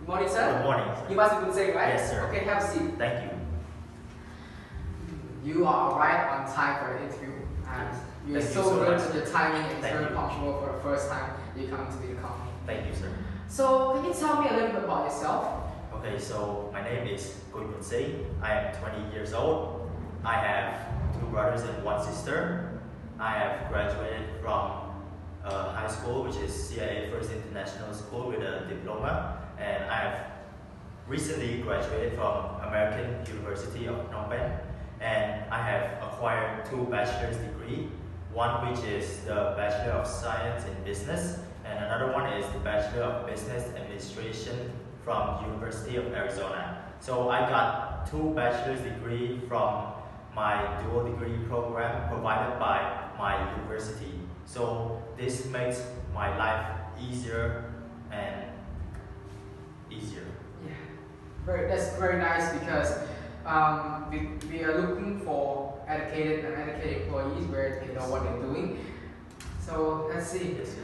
Good morning, sir. Good morning. You must be good Seng, right? Yes, sir. Okay, have a seat. Thank you. You are right on time for the interview. And you're Thank you so so good much. with your timing and Thank very you. punctual for the first time you come to the company. Thank you, sir. So, can you tell me a little bit about yourself? Okay, so my name is Kouch. I am 20 years old. I have 2 brothers and 1 sister. I have graduated from high school, which is CIA First International School with a diploma, and I have recently graduated from American University of Phnom Penh, and I have acquired 2 bachelor's degrees, one which is the Bachelor of Science in Business, and another one is the Bachelor of Business Administration from University of Arizona. So I got 2 bachelor's degrees from my dual degree program provided by my university. So this makes my life easier and easier. Yeah, that's very nice because we are looking for educated employees where they know what they're doing. So let's see. Yes.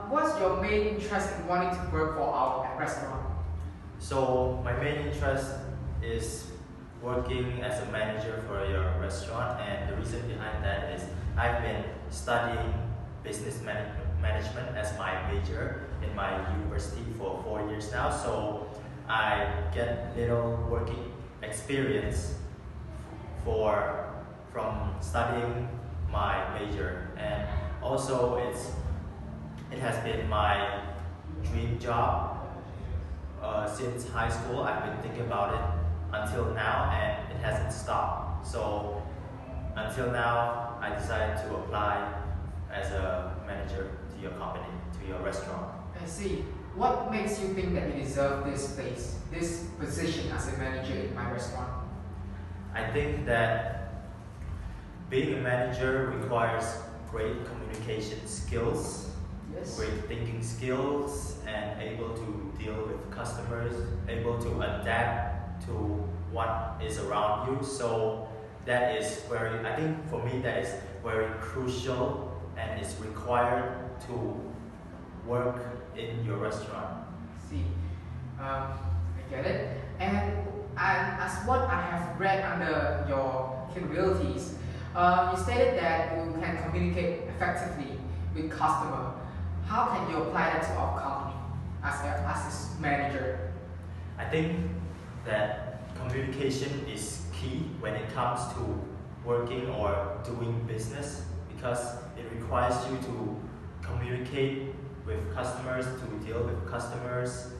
What's your main interest in wanting to work for our restaurant? So my main interest is working as a manager for your restaurant, and the reason behind that is I've been studying business management as my major in my university for 4 years now, so I get little working experience from studying my major, and also it has been my dream job since high school. I've been thinking about it until now, and it hasn't stopped. So until now, I decided to apply as a manager to your company, to your restaurant. I see. What makes you think that you deserve this place, this position as a manager in my restaurant? I think that being a manager requires great communication skills, Yes. great thinking skills, and able to deal with customers, able to adapt to what is around you. So that is I think for me that is very crucial and is required to work in your restaurant. See, I get it. And as what I have read under your capabilities, you stated that you can communicate effectively with customer. How can you apply that to our company as a manager? I think that communication is key when it comes to working or doing business, because it requires you to communicate with customers, to deal with customers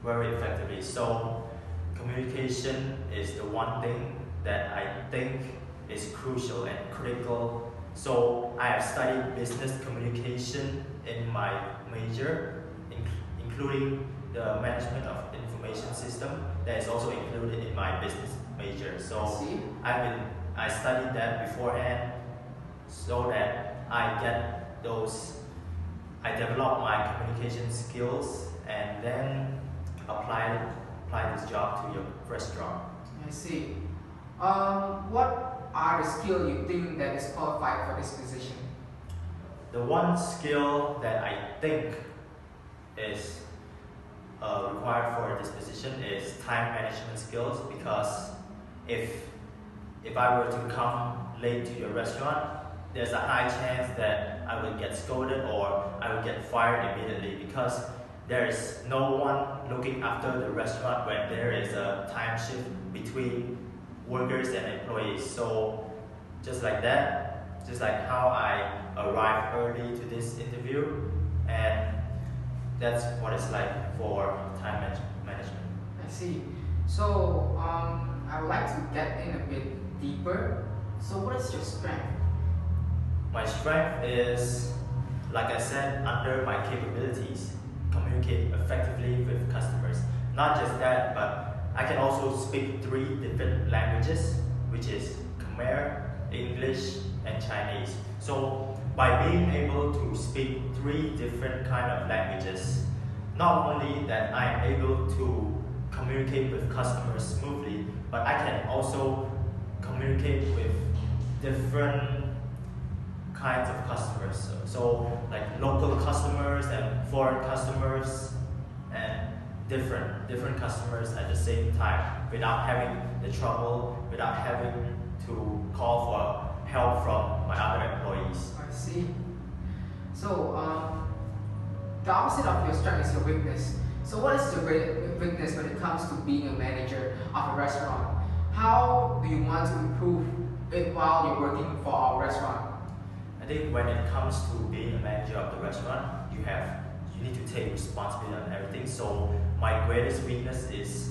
very effectively. So communication is the one thing that I think is crucial and critical. So I have studied business communication in my major, including the management of information system that is also included in my business major. So I studied that beforehand so that I develop my communication skills and then apply this job to your restaurant. I see. What are the skills you think that is qualified for this position? The one skill that I think is required for this position is time management skills, because if I were to come late to your restaurant, there's a high chance that I will get scolded or I will get fired immediately, because there is no one looking after the restaurant when there is a time shift between workers and employees. So just like that, just like how I arrived early to this interview, and that's what it's like for time management. I see. So I would like to get in a bit deeper. So what is your strength? My strength is, like I said, under my capabilities, communicate effectively with customers. Not just that, but I can also speak 3 different languages, which is Khmer, English, and Chinese. So by being able to speak 3 different kind of languages, not only that I am able to communicate with customers smoothly, but I can also communicate with different kinds of customers. So like local customers and foreign customers, and different customers at the same time without having the trouble, without having to call for help from my other employees. I see. So, the opposite of your strength is your weakness. So, what is your weakness when it comes to being a manager of a restaurant? How do you want to improve it while you're working for our restaurant? I think when it comes to being a manager of the restaurant, you need to take responsibility on everything. So my greatest weakness is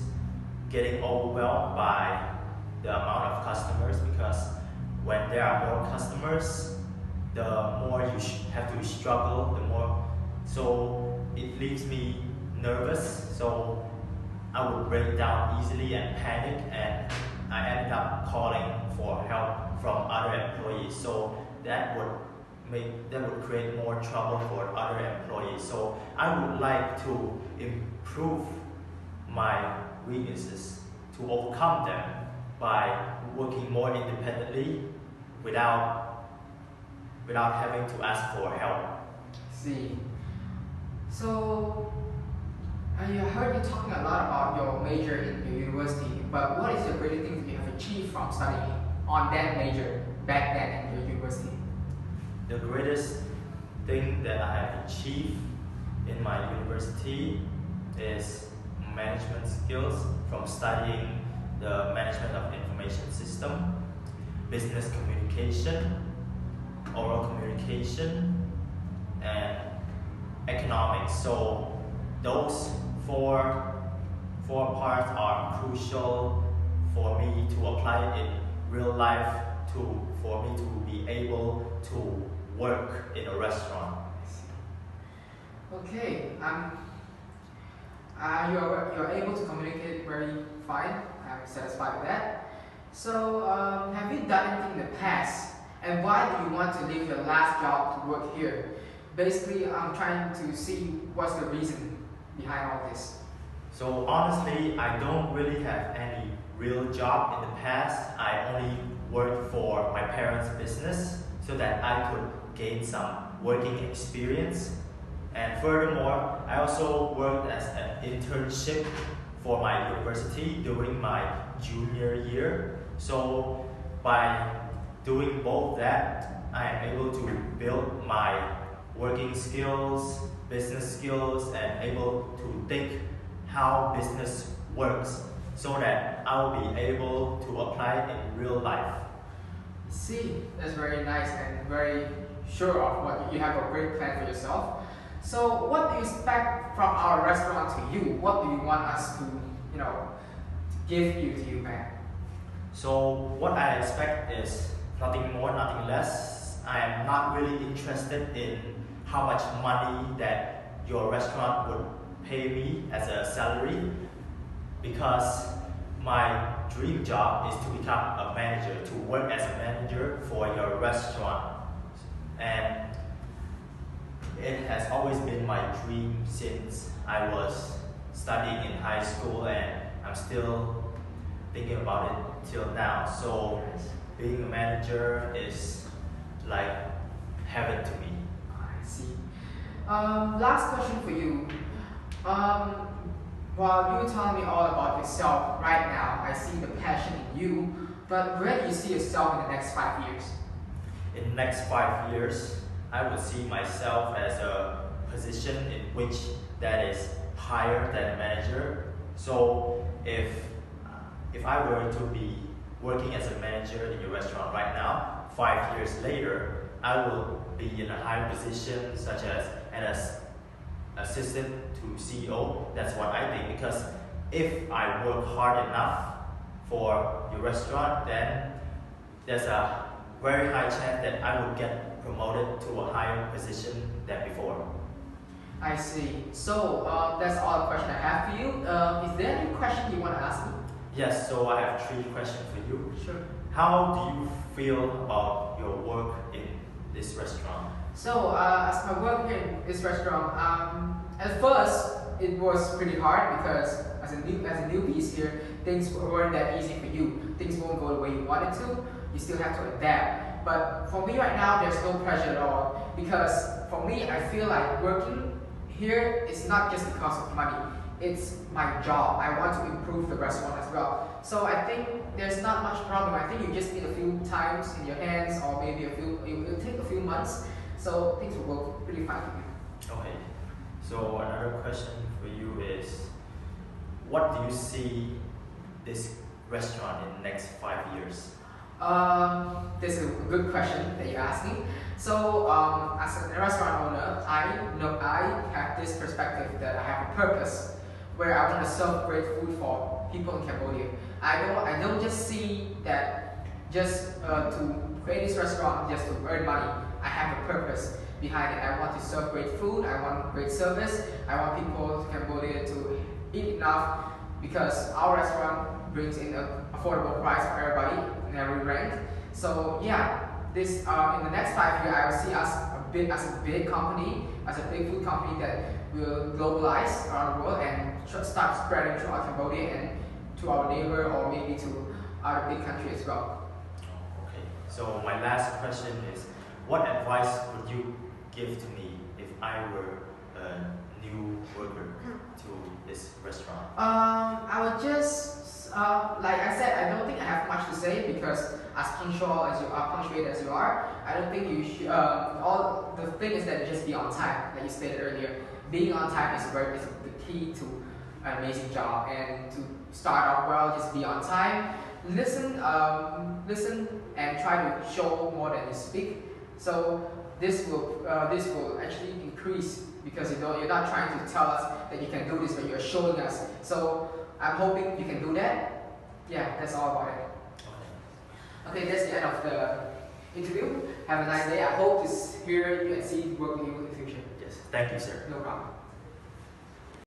getting overwhelmed by the amount of customers, because when there are more customers, the more you have to struggle, the more. So it leaves me nervous. So I would break down easily and panic, and I ended up calling for help from other employees. So that would create more trouble for other employees. So I would like to improve my weaknesses, to overcome them by working more independently without having to ask for help. See. So, I heard you talking a lot about your major in your university, but what is the greatest thing that you have achieved from studying on that major back then in your university? The greatest thing that I have achieved in my university is management skills from studying the management of information system, business communication, oral communication, and economics. So those four parts are crucial for me to apply it in real life, for me to be able to work in a restaurant. Okay, you're able to communicate very fine. I'm satisfied with that. So, have you done anything in the past, and why do you want to leave your last job to work here? Basically, I'm trying to see what's the reason behind all this. So honestly, I don't really have any real job in the past. I only worked for my parents' business so that I could gain some working experience. And furthermore, I also worked as an internship for my university during my junior year. So by doing both that, I am able to build my working skills, business skills, and able to think how business works so that I'll be able to apply it in real life. See, that's very nice and very sure of what you have a great plan for yourself. So what do you expect from our restaurant to you? What do you want us to, give to you back? So what I expect is nothing more, nothing less. I am not really interested in how much money that your restaurant would pay me as a salary, because my dream job is to become a manager, to work as a manager for your restaurant. And it has always been my dream since I was studying in high school, and I'm still thinking about it till now. So being a manager is like heaven to me. I see. Last question for you. While you tell me all about yourself right now, I see the passion in you, but where do you see yourself in the next 5 years? In the next 5 years, I would see myself as a position in which that is higher than manager. So if I were to be working as a manager in your restaurant right now, 5 years later, I will be in a high position such as an assistant to CEO. That's what I think, because if I work hard enough for your restaurant, then there's a very high chance that I would get promoted to a higher position than before. I see. So that's all the question I have for you. Is there any question you want to ask me? Yes, so I have 3 questions for you. Sure. How do you feel about your work in this restaurant? So as my work in this restaurant, at first it was pretty hard because as a newbies here, things weren't that easy for you. Things won't go the way you want it to. You still have to adapt. But for me right now, there's no pressure at all, because for me, I feel like working here is not just because of money. it's my job. I want to improve the restaurant as well. So I think there's not much problem. I think you just need a few times in your hands, or maybe it'll take a few months. So things will go pretty fine for you. Okay. So another question for you is, what do you see this restaurant in the next 5 years? This is a good question that you're asking. So, as a restaurant owner, I have this perspective that I have a purpose where I want to serve great food for people in Cambodia. I don't just see that just to create this restaurant just to earn money. I have a purpose behind it. I want to serve great food. I want great service. I want people to Cambodia to eat enough, because our restaurant brings in an affordable price for everybody in every rank. So yeah, this in the next 5 years, I will see us as a big company, as a big food company that will globalize around the world and start spreading throughout Cambodia and to our neighbor, or maybe to other big countries as well. Okay. So my last question is, what advice would you give to me if I were a new worker to this restaurant? I would just, like I said, I don't think I have much to say, because as punctual as you are, punctuated as you are, I don't think you should. All the thing is that you just be on time, like you stated earlier. Being on time is the key to an amazing job, and to start off well, just be on time. Listen and try to show more than you speak. So this will actually increase, because you're not trying to tell us that you can do this, but you're showing us. So I'm hoping you can do that. Yeah, that's all about it. Okay, that's the end of the interview. Have a nice day. I hope to hear you and see you work with you in the future. Yes, thank you, sir. No problem.